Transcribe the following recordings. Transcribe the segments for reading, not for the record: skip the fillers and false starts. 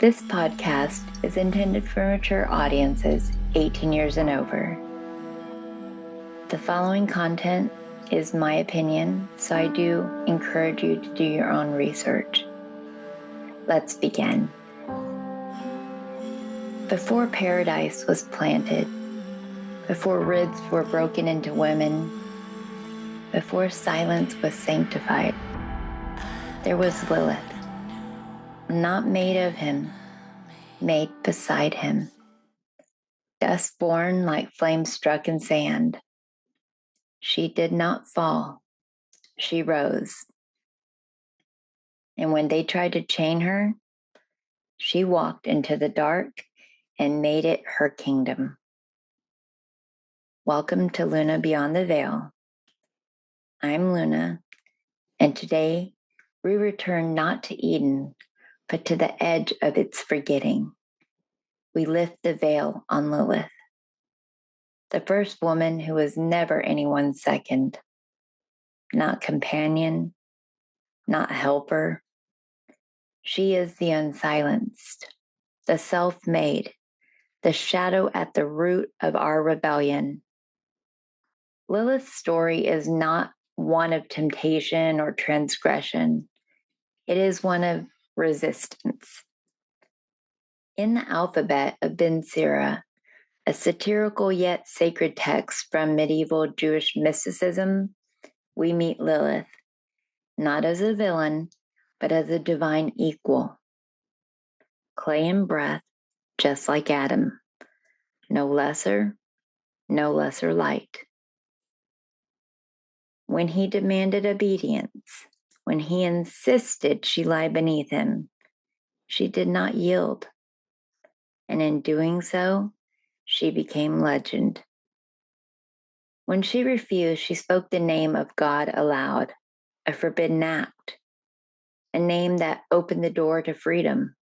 This podcast is intended for mature audiences 18 years and over. The following content is my opinion, so I do encourage you to do your own research. Let's begin. Before paradise was planted, before ribs were broken into women, before silence was sanctified, there was Lilith, not made of him, made beside him. Dust born like flame struck in sand. She did not fall, she rose. And when they tried to chain her, she walked into the dark and made it her kingdom. Welcome to Luna Beyond the Veil. I'm Luna, and today we return not to Eden, but to the edge of its forgetting. We lift the veil on Lilith, the first woman who was never anyone's second, not companion, not helper. She is the unsilenced, the self-made, the shadow at the root of our rebellion. Lilith's story is not one of temptation or transgression. It is one of resistance. In the alphabet of Ben Sira, a satirical yet sacred text from medieval Jewish mysticism, we meet Lilith, not as a villain, but as a divine equal. Clay and breath, just like Adam. No lesser light. When he demanded obedience, when he insisted she lie beneath him, she did not yield. And in doing so, she became legend. When she refused, she spoke the name of God aloud, a forbidden act, a name that opened the door to freedom,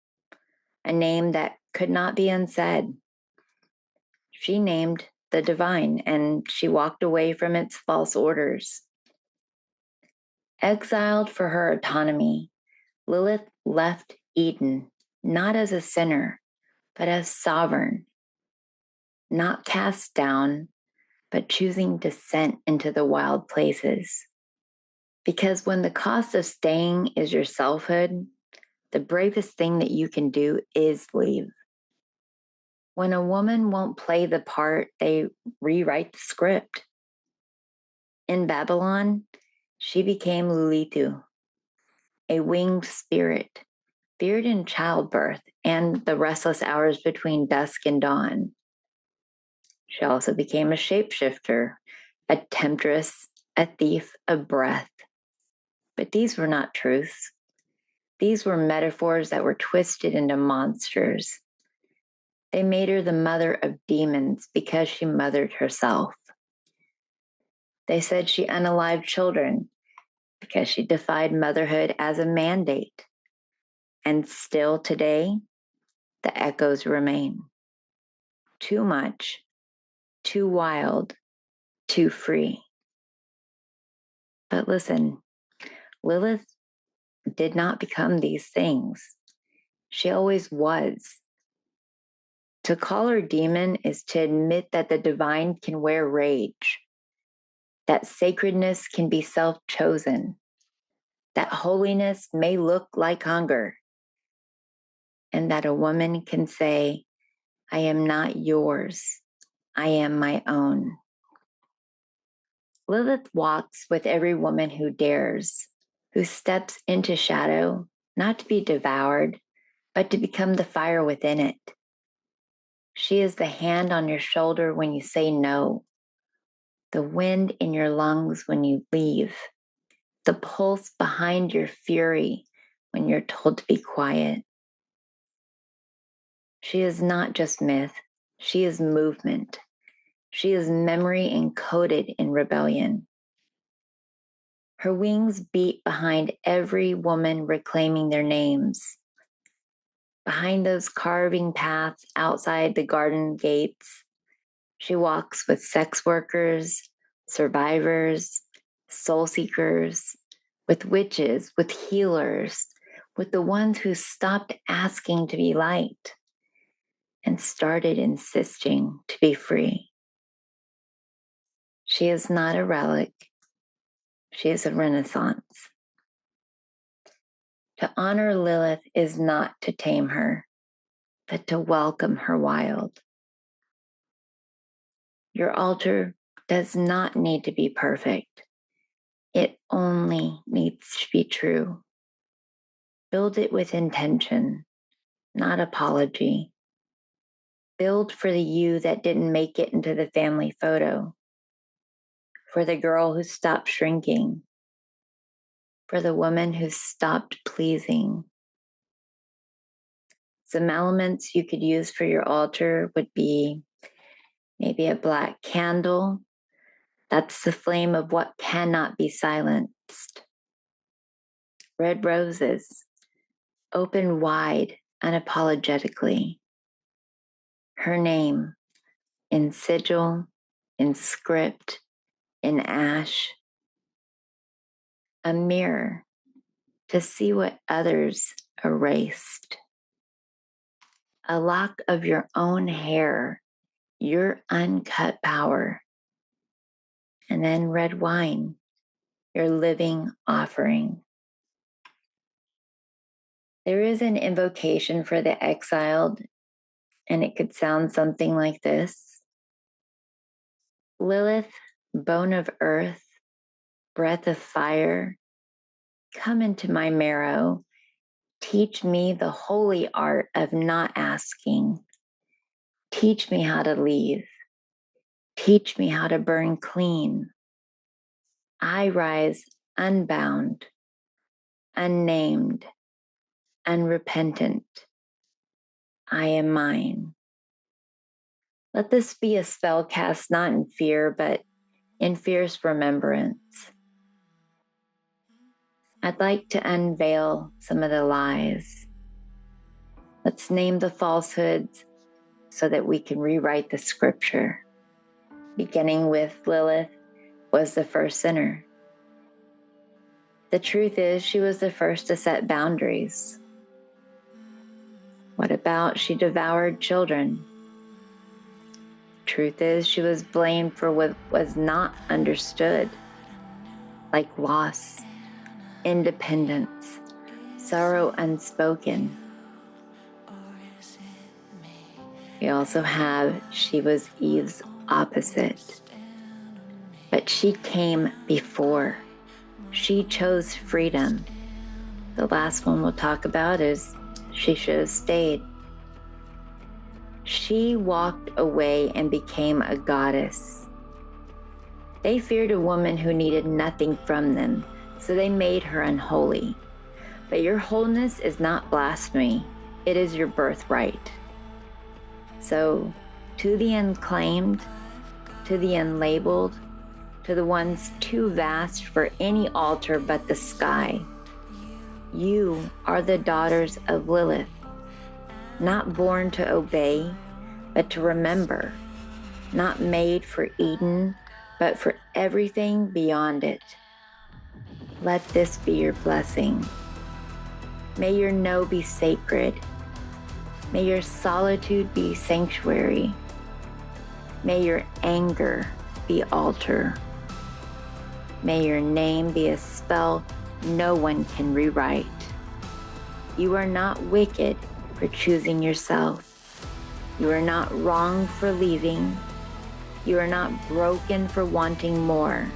a name that could not be unsaid. She named the divine, and she walked away from its false orders. Exiled for her autonomy, Lilith left Eden, not as a sinner, but as sovereign, not cast down, but choosing descent into the wild places. Because when the cost of staying is your selfhood, the bravest thing that you can do is leave. When a woman won't play the part, they rewrite the script. In Babylon, she became Lilith, a winged spirit, feared in childbirth and the restless hours between dusk and dawn. She also became a shapeshifter, a temptress, a thief of breath. But these were not truths. These were metaphors that were twisted into monsters. They made her the mother of demons because she mothered herself. They said she unalived children because she defied motherhood as a mandate. And still today, the echoes remain. Too much, too wild, too free. But listen, Lilith did not become these things. She always was. To call her demon is to admit that the divine can wear rage, that sacredness can be self-chosen, that holiness may look like hunger, and that a woman can say, I am not yours, I am my own. Lilith walks with every woman who dares, who steps into shadow, not to be devoured, but to become the fire within it. She is the hand on your shoulder when you say no, the wind in your lungs when you leave, the pulse behind your fury when you're told to be quiet. She is not just myth, she is movement. She is memory encoded in rebellion. Her wings beat behind every woman reclaiming their names. Behind those carving paths outside the garden gates, she walks with sex workers, survivors, soul seekers, with witches, with healers, with the ones who stopped asking to be liked and started insisting to be free. She is not a relic. She is a renaissance. To honor Lilith is not to tame her, but to welcome her wild. Your altar does not need to be perfect. It only needs to be true. Build it with intention, not apology. Build for the you that didn't make it into the family photo, for the girl who stopped shrinking, for the woman who stopped pleasing. Some elements you could use for your altar would be maybe a black candle. That's the flame of what cannot be silenced. Red roses, open wide, unapologetically. Her name, in sigil, in script, in ash. A mirror to see what others erased. A lock of your own hair, your uncut power. And then red wine, your living offering. There is an invocation for the exiled, and it could sound something like this. Lilith, bone of earth, breath of fire, come into my marrow. Teach me the holy art of not asking. Teach me how to leave. Teach me how to burn clean. I rise unbound, unnamed, unrepentant. I am mine. Let this be a spell cast not in fear, but in fierce remembrance. I'd like to unveil some of the lies. Let's name the falsehoods so that we can rewrite the scripture. Beginning with Lilith was the first sinner. The truth is, she was the first to set boundaries. What about she devoured children? Truth is, she was blamed for what was not understood, like loss, independence, sorrow unspoken. We also have she was Eve's opposite, but she came before. She chose freedom. The last one we'll talk about is she should have stayed. She walked away and became a goddess. They feared a woman who needed nothing from them, so they made her unholy. But your wholeness is not blasphemy. It is your birthright. So, to the unclaimed, to the unlabeled, to the ones too vast for any altar but the sky, you are the daughters of Lilith, not born to obey, but to remember, not made for Eden, but for everything beyond it. Let this be your blessing. May your no be sacred. May your solitude be sanctuary. May your anger be altar. May your name be a spell no one can rewrite. You are not wicked for choosing yourself. You are not wrong for leaving. You are not broken for wanting more.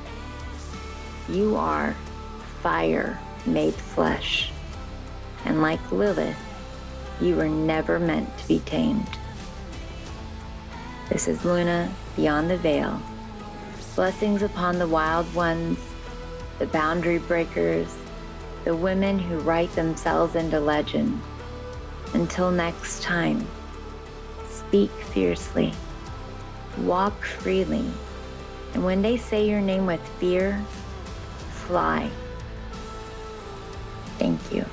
You are fire made flesh. And like Lilith, you were never meant to be tamed. This is Luna, Beyond the Veil. Blessings upon the wild ones, the boundary breakers, the women who write themselves into legend. Until next time, speak fiercely, walk freely, and when they say your name with fear, fly. Thank you.